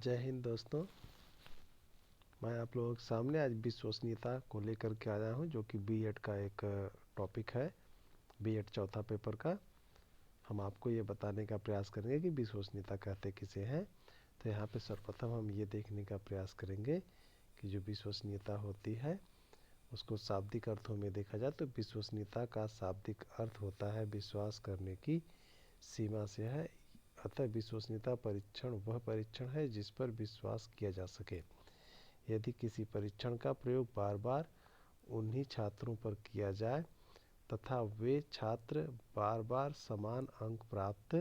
जय हिंद दोस्तों। मैं आप लोगों के सामने आज विश्वसनीयता को लेकर के आया हूं, जो कि बीएड का एक टॉपिक है। बीएड चौथा पेपर का हम आपको ये बताने का प्रयास करेंगे कि विश्वसनीयता कहते किसे हैं। तो यहाँ पे सर्वप्रथम हम ये देखने का प्रयास करेंगे कि जो विश्वसनीयता होती है उसको शाब्दिक अर्थों में देखा जाए तो विश्वसनीयता का शाब्दिक अर्थ होता है विश्वास करने की सीमा से है। अतः विश्वसनीयता परीक्षण वह परीक्षण है जिस पर विश्वास किया जा सके। यदि किसी परीक्षण का प्रयोग बार बार उन्हीं छात्रों पर किया जाए तथा वे छात्र बार बार समान अंक प्राप्त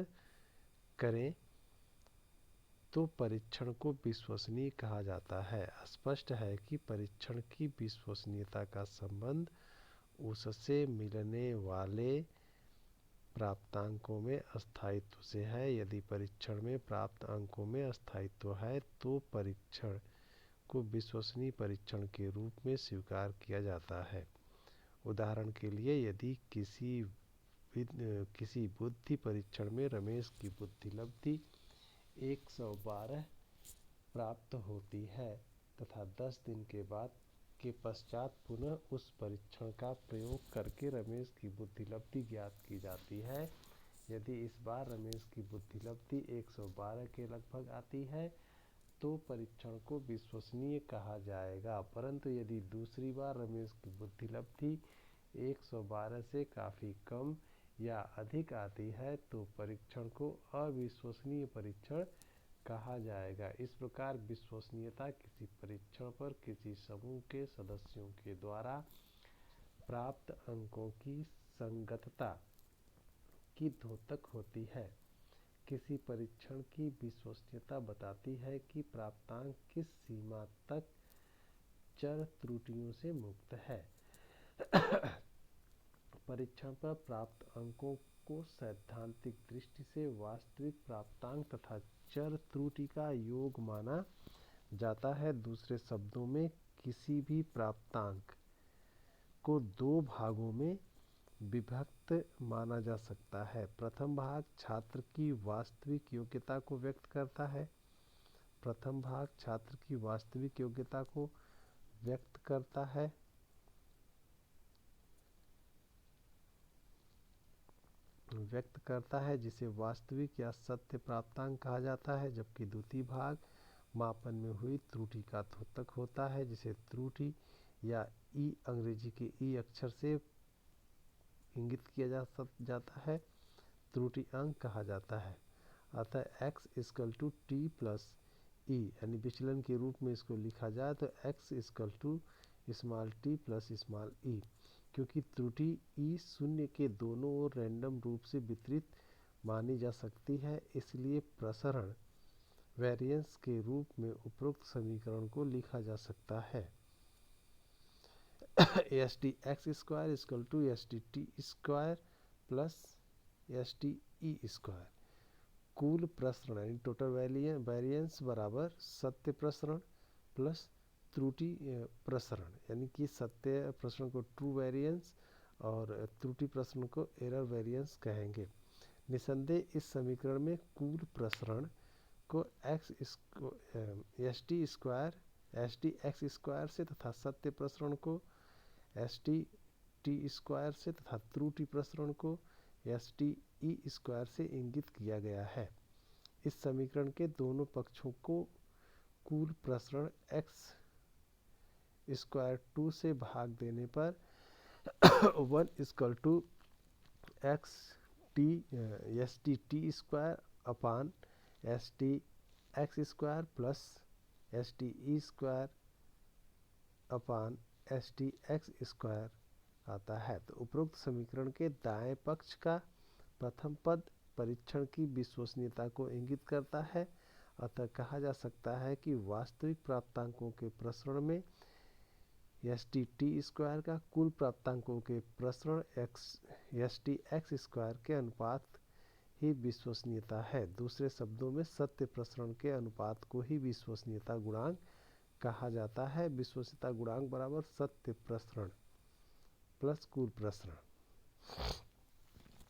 करें तो परीक्षण को विश्वसनीय कहा जाता है। स्पष्ट है कि परीक्षण की विश्वसनीयता का संबंध उससे मिलने वाले प्राप्तांकों में स्थायित्व से है। यदि परीक्षण में प्राप्त अंकों में स्थायित्व है तो परीक्षण को विश्वसनीय परीक्षण के रूप में स्वीकार किया जाता है। उदाहरण के लिए, यदि किसी बुद्धि परीक्षण में रमेश की बुद्धि लब्धि 112 प्राप्त होती है तथा 10 दिन के पश्चात पुनः उस परीक्षण का प्रयोग करके रमेश की बुद्धि लब्धि ज्ञात की जाती है। यदि इस बार रमेश की बुद्धि लब्धि 112 के लगभग आती है तो परीक्षण को विश्वसनीय कहा जाएगा, परंतु यदि दूसरी बार रमेश की बुद्धि लब्धि 112 से काफ़ी कम या अधिक आती है तो परीक्षण को अविश्वसनीय परीक्षण कहा जाएगा। इस प्रकार विश्वसनीयता किसी परीक्षण पर किसी समूह के सदस्यों के द्वारा प्राप्त अंकों की संगतता की द्योतक होती है। किसी परीक्षण की विश्वसनीयता बताती है कि प्राप्तांक किस सीमा तक चर त्रुटियों से मुक्त है। परीक्षण पर प्राप्त अंकों को सैद्धांतिक दृष्टि से वास्तविक प्राप्तांक तथा चर त्रुटि का योग माना जाता है। दूसरे शब्दों में, किसी भी प्राप्तांक को दो भागों में विभक्त माना जा सकता है। प्रथम भाग छात्र की वास्तविक योग्यता को व्यक्त करता है। प्रथम भाग छात्र की वास्तविक योग्यता को व्यक्त करता है जिसे वास्तविक या सत्य प्राप्तांक कहा जाता है, जबकि द्वितीय भाग मापन में हुई त्रुटि का द्योतक होता है जिसे त्रुटि या ई अंग्रेजी के ई अक्षर से इंगित किया जाता है त्रुटि अंक कहा जाता है। अतः x equal to T plus E यानी विचलन के रूप में इसको लिखा जाए तो x equal to small T plus small E. क्योंकि त्रुटि ई शून्य के दोनों ओर रैंडम रूप से वितरित मानी जा सकती है, इसलिए प्रसरण वेरिएंस के रूप में उपरोक्त समीकरण को लिखा जा सकता है। S T X square equal to S T T square plus S T E square. कुल प्रसरण यानी टोटल वेरिएंस बराबर सत्य प्रसरण प्लस त्रुटि प्रसरण, यानी कि सत्य प्रसरण को ट्रू वेरिएंस और त्रुटि प्रसरण को एरर वेरिएंस कहेंगे। निसंदेह इस समीकरण में कुल प्रसरण को एस टी एक्स स्क्वायर से तथा सत्य प्रसरण को एस टी स्क्वायर से तथा त्रुटि प्रसरण को एस टी ई स्क्वायर से इंगित किया गया है। इस समीकरण के दोनों पक्षों को कुल प्रसरण एक्स स्क्वायर 2 से भाग देने पर 1 equal to X T S T T square upon S T X square plus S T E square upon S T X square आता है। तो उपरोक्त समीकरण के दाएं पक्ष का प्रथम पद परीक्षण की विश्वसनीयता को इंगित करता है। अतः कहा जा सकता है कि वास्तविक प्राप्तांकों के प्रसरण में एस टी टी स्क्वायर का कुल प्राप्तांकों के प्रसरण एस टी एक्स स्क्वायर के अनुपात ही विश्वसनीयता है। दूसरे शब्दों में सत्य प्रसरण के अनुपात को ही विश्वसनीयता गुणांक कहा जाता है। विश्वसनीयता गुणांक बराबर सत्य प्रसरण प्लस कुल प्रसरण।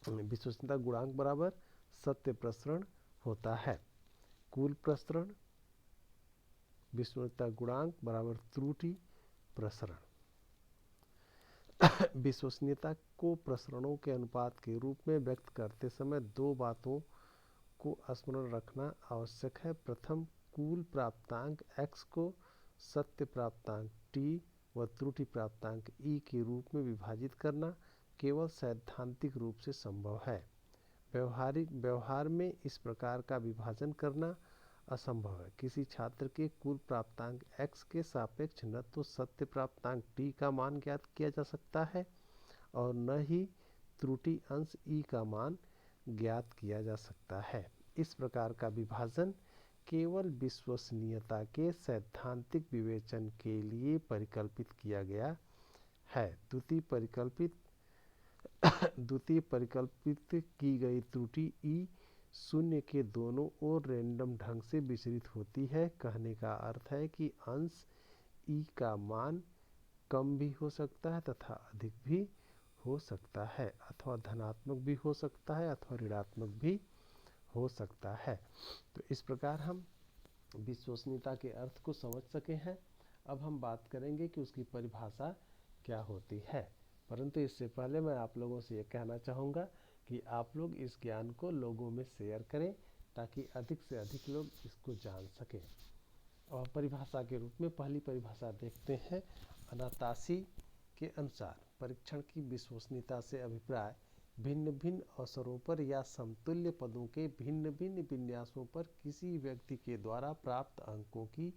विश्वसनीयता गुणांक बराबर सत्य प्रसरण होता है। कुल प्रसरण विश्वसनीयता गुणांक बराबर त्रुटि प्रसरण। विश्वसनीयता को प्रसरणों के अनुपात के रूप में व्यक्त करते समय दो बातों को स्मरण रखना आवश्यक है। प्रथम, कुल प्राप्तांक x को सत्य प्राप्तांक t व त्रुटि प्राप्तांक e के रूप में विभाजित करना केवल सैद्धांतिक रूप से संभव है। व्यवहार में इस प्रकार का विभाजन करना असंभव है। किसी छात्र के कुल प्राप्तांक x के सापेक्ष न तो सत्य प्राप्तांक t का मान ज्ञात किया जा सकता है और न ही त्रुटि अंश e का मान ज्ञात किया जा सकता है। इस प्रकार का विभाजन केवल विश्वसनीयता के सैद्धांतिक विवेचन के लिए परिकल्पित किया गया है। द्वितीय परिकल्पित की गई त्रुटि e शून्य के दोनों ओर रैंडम ढंग से विचरित होती है। कहने का अर्थ है कि अंश e का मान कम भी हो सकता है तथा अधिक भी हो सकता है, अथवा धनात्मक भी हो सकता है अथवा ऋणात्मक भी हो सकता है। तो इस प्रकार हम विश्वसनीयता के अर्थ को समझ सके हैं। अब हम बात करेंगे कि उसकी परिभाषा क्या होती है, परंतु इससे पहले मैं आप लोगों से ये कहना चाहूँगा कि आप लोग इस ज्ञान को लोगों में शेयर करें ताकि अधिक से अधिक लोग इसको जान सकें। और परिभाषा के रूप में पहली परिभाषा देखते हैं। अनातासी के अनुसार परीक्षण की विश्वसनीयता से अभिप्राय भिन्न भिन्न अवसरों पर या समतुल्य पदों के भिन्न भिन्न विन्यासों पर किसी व्यक्ति के द्वारा प्राप्त अंकों की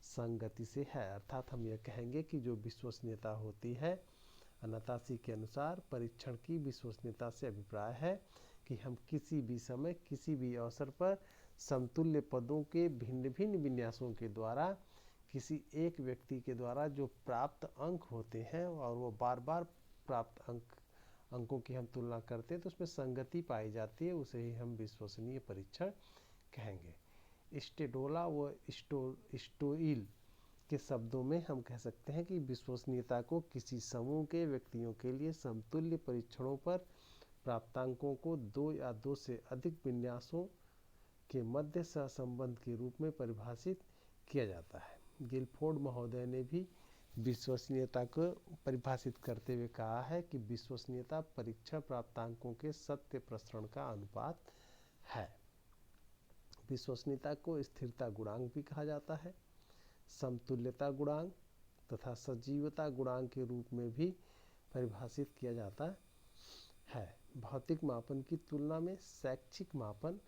संगति से है। अर्थात हम यह कहेंगे कि जो विश्वसनीयता होती है, अनातासी के अनुसार परीक्षण की विश्वसनीयता से अभिप्राय है कि हम किसी भी समय किसी भी अवसर पर समतुल्य पदों के भिन्न भिन्न विन्यासों के द्वारा किसी एक व्यक्ति के द्वारा जो प्राप्त अंक होते हैं और वो बार बार प्राप्त अंकों की हम तुलना करते हैं तो उसमें संगति पाई जाती है, उसे ही हम विश्वसनीय परीक्षण कहेंगे। स्टेडोला व स्टोइल के शब्दों में हम कह सकते हैं कि विश्वसनीयता को किसी समूह के व्यक्तियों के लिए समतुल्य परीक्षणों पर प्राप्तांकों को दो या दो से अधिक विन्यासों के मध्य सहसंबंध के रूप में परिभाषित किया जाता है। गिलफोर्ड महोदय ने भी विश्वसनीयता को परिभाषित करते हुए कहा है कि विश्वसनीयता परीक्षण प्राप्तांकों के सत्य प्रसरण का अनुपात है। विश्वसनीयता को स्थिरता गुणांक भी कहा जाता है, समतुल्यता गुणांक तथा सजीवता गुणांक के रूप में भी परिभाषित किया जाता है। भौतिक मापन की तुलना में शैक्षिक मापन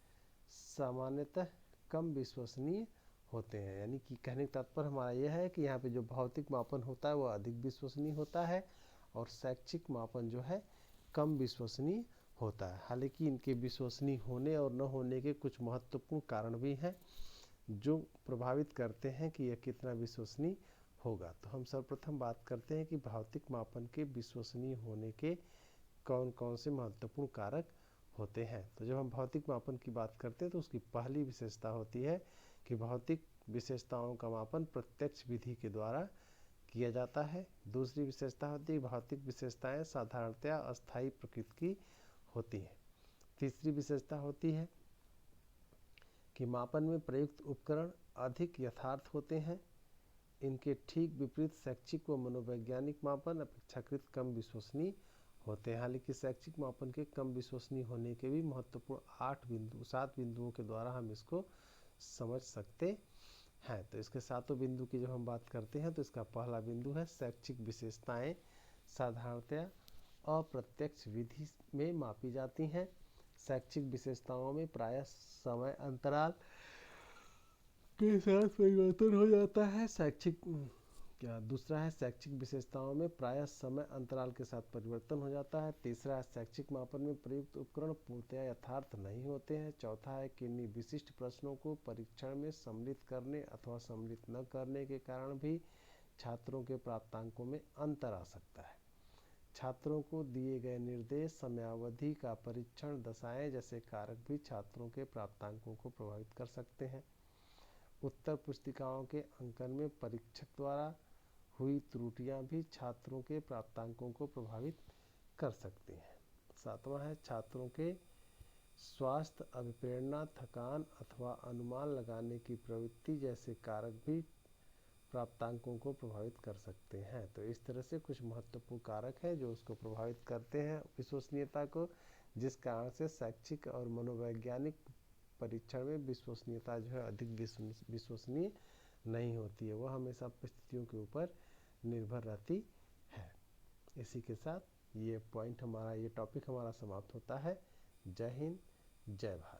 सामान्यतः कम विश्वसनीय होते हैं। यानी कि कहने का तात्पर्य हमारा यह है कि यहाँ पे जो भौतिक मापन होता है वह अधिक विश्वसनीय होता है और शैक्षिक मापन जो है कम विश्वसनीय होता है। हालांकि इनके विश्वसनीय होने और न होने के कुछ महत्वपूर्ण कारण भी हैं जो प्रभावित करते हैं कि यह कितना विश्वसनीय होगा। तो हम सर्वप्रथम बात करते हैं कि भौतिक मापन के विश्वसनीय होने के कौन कौन से महत्वपूर्ण कारक होते हैं। तो जब हम भौतिक मापन की बात करते हैं तो उसकी पहली विशेषता होती है कि भौतिक विशेषताओं का मापन प्रत्यक्ष विधि के द्वारा किया जाता है। दूसरी विशेषता होती है भौतिक विशेषताएं साधारणतया अस्थायी प्रकृति की होती हैं। तीसरी विशेषता होती है कि मापन में प्रयुक्त उपकरण अधिक यथार्थ होते हैं। इनके ठीक विपरीत शैक्षिक व मनोवैज्ञानिक मापन अपेक्षाकृत कम विश्वसनीय होते हैं। हालांकि शैक्षिक मापन के कम विश्वसनीय होने के भी महत्वपूर्ण 7 बिंदुओं के द्वारा हम इसको समझ सकते हैं। तो इसके 7 बिंदु की जब हम बात करते हैं तो इसका पहला बिंदु है शैक्षिक विशेषताएं साधारणतया अप्रत्यक्ष विधि में मापी जाती हैं। शैक्षिक विशेषताओं में प्रायः समय अंतराल के साथ परिवर्तन हो जाता है। दूसरा है शैक्षिक विशेषताओं में प्रायः समय अंतराल के साथ परिवर्तन हो जाता है। तीसरा है शैक्षिक मापन में प्रयुक्त उपकरण पूर्णतया यथार्थ नहीं होते हैं। चौथा है कि इन्हीं विशिष्ट प्रश्नों को परीक्षण में सम्मिलित करने अथवा सम्मिलित न करने के कारण भी छात्रों के प्राप्तांकों में अंतर आ सकता है। छात्रों को दिए गए निर्देश, समयावधि का परीक्षण, दशाएं जैसे कारक भी छात्रों के प्राप्तांकों को प्रभावित कर सकते हैं। उत्तर पुस्तिकाओं के अंकन में परीक्षक द्वारा हुई त्रुटियां भी छात्रों के प्राप्तांकों को प्रभावित कर सकती हैं। सातवां है छात्रों के स्वास्थ्य, अभिप्रेरणा, थकान अथवा अनुमान लगाने की प्रवृत्ति जैसे कारक भी प्राप्तांकों को प्रभावित कर सकते हैं। तो इस तरह से कुछ महत्वपूर्ण कारक हैं जो उसको प्रभावित करते हैं विश्वसनीयता को, जिस कारण से शैक्षिक और मनोवैज्ञानिक परीक्षण में विश्वसनीयता जो है अधिक विश्वसनीय नहीं होती है, वह हमेशा परिस्थितियों के ऊपर निर्भर रहती है। इसी के साथ ये टॉपिक हमारा समाप्त होता है। जय हिंद, जय भारत।